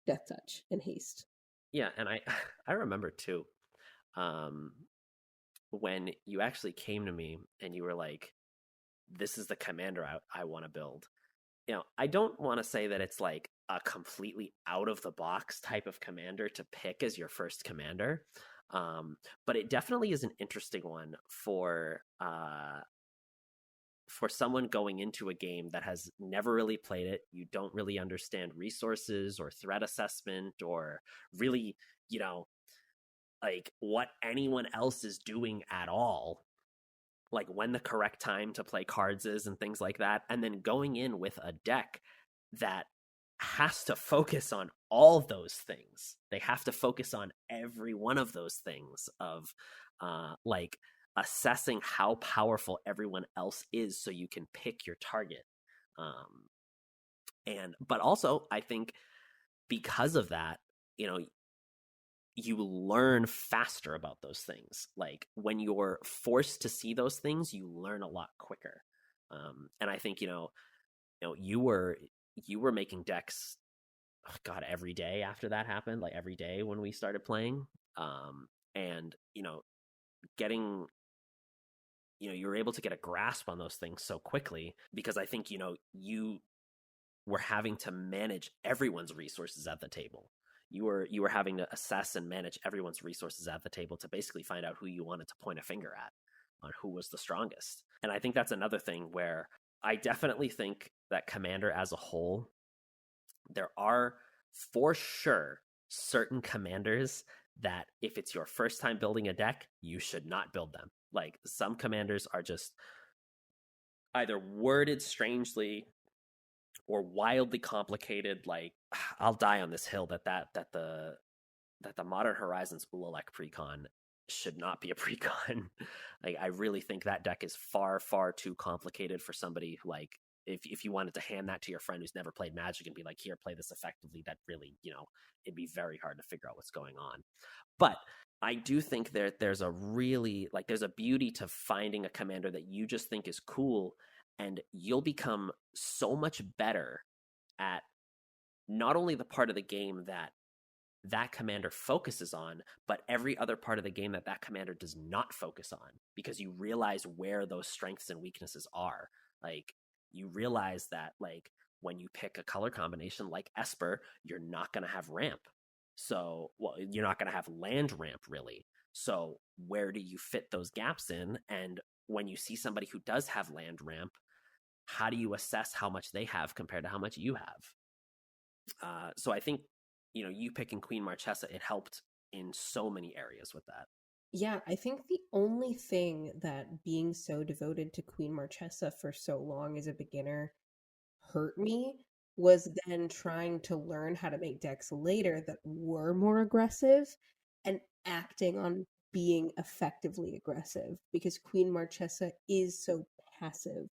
Death Touch and Haste. Yeah, and I I remember too, um, when you actually came to me and you were like, "This is the commander I want to build." I don't want to say that it's like a completely out of the box type of commander to pick as your first commander, but it definitely is an interesting one for someone going into a game that has never really played it. You don't really understand resources or threat assessment or really, you know, like what anyone else is doing at all, like when the correct time to play cards is and things like that. And then going in with a deck that has to focus on all those things. They have to focus on every one of those things of like assessing how powerful everyone else is so you can pick your target. But also I think because of that, you learn faster about those things. Like when you're forced to see those things, you learn a lot quicker. And I think you were making decks, oh God, every day after that happened, like every day when we started playing, and getting you were able to get a grasp on those things so quickly because I think you were having to manage everyone's resources at the table. You were having to assess and manage everyone's resources at the table to basically find out who you wanted to point a finger at on who was the strongest. And I think that's another thing where I definitely think that Commander as a whole, there are for sure certain commanders that if it's your first time building a deck, you should not build them. Like some commanders are just either worded strangely or wildly complicated. Like I'll die on this hill that the Modern Horizons Ulalek precon should not be a precon. Like I really think that deck is far too complicated for somebody who, like, if you wanted to hand that to your friend who's never played Magic and be like, here, play this effectively, that really, it'd be very hard to figure out what's going on. But I do think there's a really, like, there's a beauty to finding a commander that you just think is cool, and you'll become so much better at not only the part of the game that commander focuses on, but every other part of the game that commander does not focus on, because you realize where those strengths and weaknesses are. Like, you realize that, like, when you pick a color combination like Esper, you're not going to have ramp. So, well, you're not going to have land ramp, really. So where do you fit those gaps in? And when you see somebody who does have land ramp, how do you assess how much they have compared to how much you have? So I think, you picking Queen Marchesa, it helped in so many areas with that. Yeah, I think the only thing that being so devoted to Queen Marchesa for so long as a beginner hurt me was then trying to learn how to make decks later that were more aggressive and acting on being effectively aggressive, because Queen Marchesa is so passive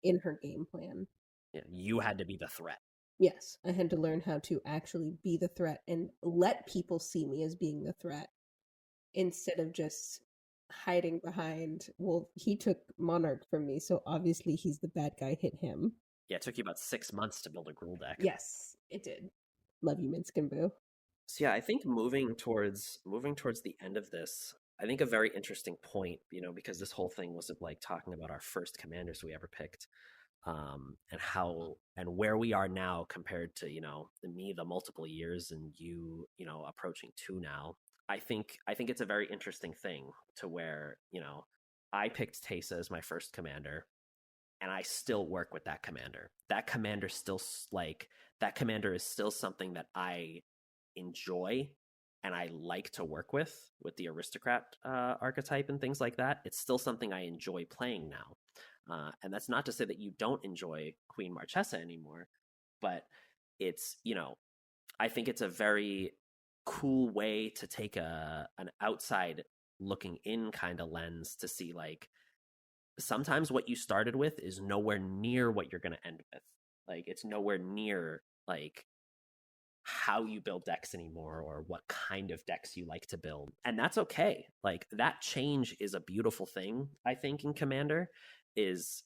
in her game plan. Yeah, you had to be the threat. Yes, I had to learn how to actually be the threat and let people see me as being the threat instead of just hiding behind, well, he took Monarch from me, so obviously he's the bad guy, hit him. Yeah, it took you about 6 months to build a Gruul deck. Yes, it did. Love you, Minsc and Boo. So yeah, I think moving towards the end of this, I think a very interesting point, because this whole thing was like talking about our first commanders we ever picked, and how and where we are now compared to me, the multiple years, and you approaching 2 now. I think it's a very interesting thing to where I picked Teysa as my first commander, and I still work with that commander. That commander is still something that I enjoy and I like to work with the aristocrat archetype and things like that. It's still something I enjoy playing now. And that's not to say that you don't enjoy Queen Marchesa anymore, but it's, I think it's a very cool way to take an outside looking in kind of lens to see, like, sometimes what you started with is nowhere near what you're going to end with. Like, it's nowhere near, like, how you build decks anymore or what kind of decks you like to build. And that's okay. Like, that change is a beautiful thing, I think, in Commander, is,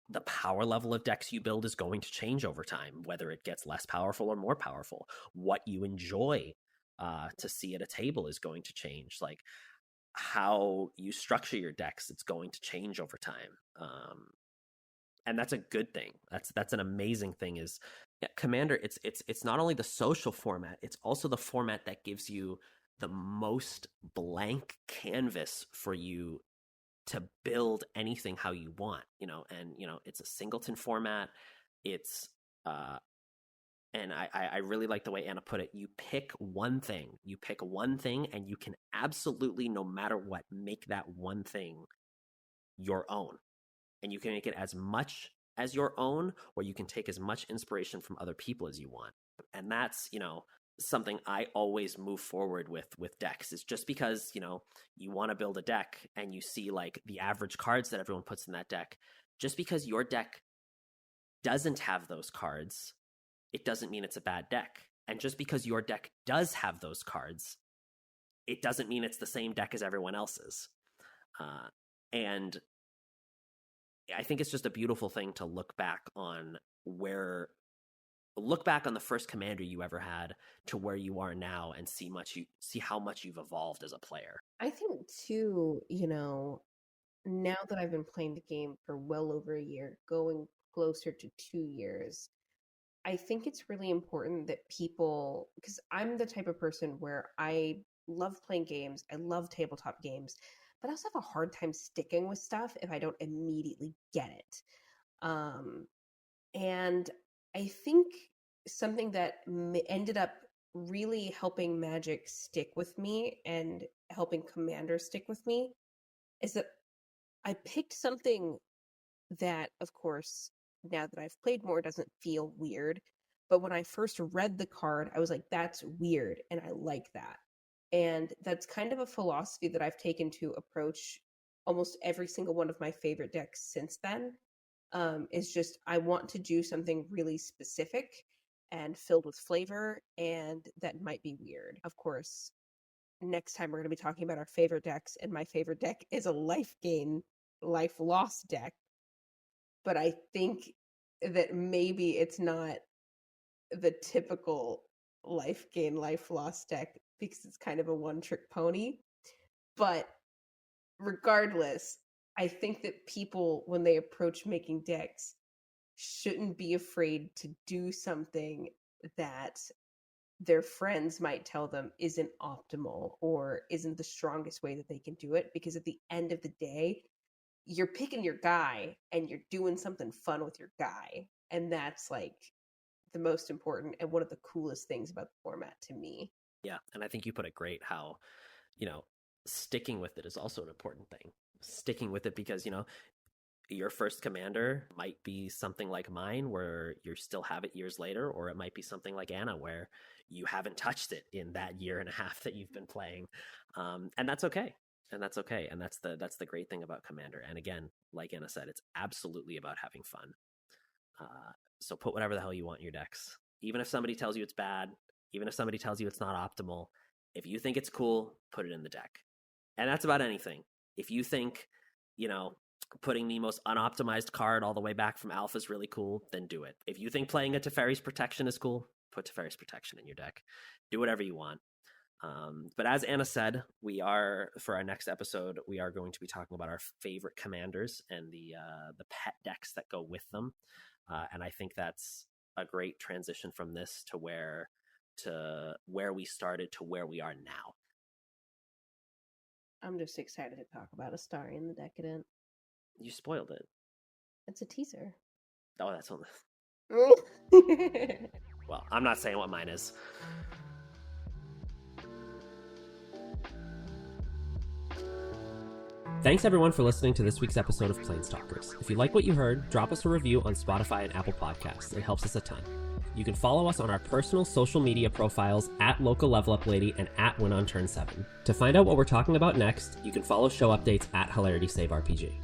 the power level of decks you build is going to change over time, whether it gets less powerful or more powerful. What you enjoy to see at a table is going to change. Like, how you structure your decks, it's going to change over time. And that's a good thing. That's an amazing thing. Is Commander, it's not only the social format, it's also the format that gives you the most blank canvas for you to build anything how you want, and it's a singleton format. It's and I really like the way Anna put it. You pick one thing, and you can absolutely, no matter what, make that one thing your own. And you can make it as much as your own, or you can take as much inspiration from other people as you want. And that's, something I always move forward with decks, is just because, you want to build a deck and you see, like, the average cards that everyone puts in that deck, just because your deck doesn't have those cards, it doesn't mean it's a bad deck. And just because your deck does have those cards, it doesn't mean it's the same deck as everyone else's. And I think it's just a beautiful thing to look back on the first commander you ever had to where you are now, and see how much you've evolved as a player. I think too, now that I've been playing the game for well over a year, going closer to 2 years. I think it's really important that people, because I'm the type of person where I love playing games, I love tabletop games, but I also have a hard time sticking with stuff if I don't immediately get it. And I think something that ended up really helping Magic stick with me and helping Commander stick with me is that I picked something that, of course, now that I've played more, doesn't feel weird. But when I first read the card, I was like, that's weird, and I like that. And that's kind of a philosophy that I've taken to approach almost every single one of my favorite decks since then. Is just, I want to do something really specific and filled with flavor, and that might be weird. Of course, next time we're going to be talking about our favorite decks, and my favorite deck is a life gain, life loss deck. But I think that maybe it's not the typical life gain, life loss deck because it's kind of a one-trick pony. But regardless, I think that people, when they approach making decks, shouldn't be afraid to do something that their friends might tell them isn't optimal or isn't the strongest way that they can do it. Because at the end of the day, you're picking your guy and you're doing something fun with your guy. And that's like the most important and one of the coolest things about the format to me. Yeah. And I think you put it great how, sticking with it is also an important thing. Sticking with it because, your first commander might be something like mine where you still have it years later, or it might be something like Anna where you haven't touched it in that year and a half that you've been playing. And that's okay. And that's okay. And that's the great thing about Commander. And again, like Anna said, it's absolutely about having fun. So put whatever the hell you want in your decks. Even if somebody tells you it's bad, even if somebody tells you it's not optimal, if you think it's cool, put it in the deck. And that's about anything. If you think, putting the most unoptimized card all the way back from Alpha is really cool, then do it. If you think playing a Teferi's Protection is cool, put Teferi's Protection in your deck. Do whatever you want. But as Anna said, for our next episode, we are going to be talking about our favorite commanders and the pet decks that go with them. And I think that's a great transition from this to where we started to where we are now. I'm just excited to talk about Astarion the Decadent. You spoiled it. It's a teaser. Oh, that's on the... Well, I'm not saying what mine is. Thanks everyone for listening to this week's episode of PlanesTalkers. If you like what you heard, drop us a review on Spotify and Apple Podcasts. It helps us a ton. You can follow us on our personal social media profiles at @LocalLevelUpLady and @WinOnTurn7. To find out what we're talking about next, you can follow show updates at HilaritySaveRPG.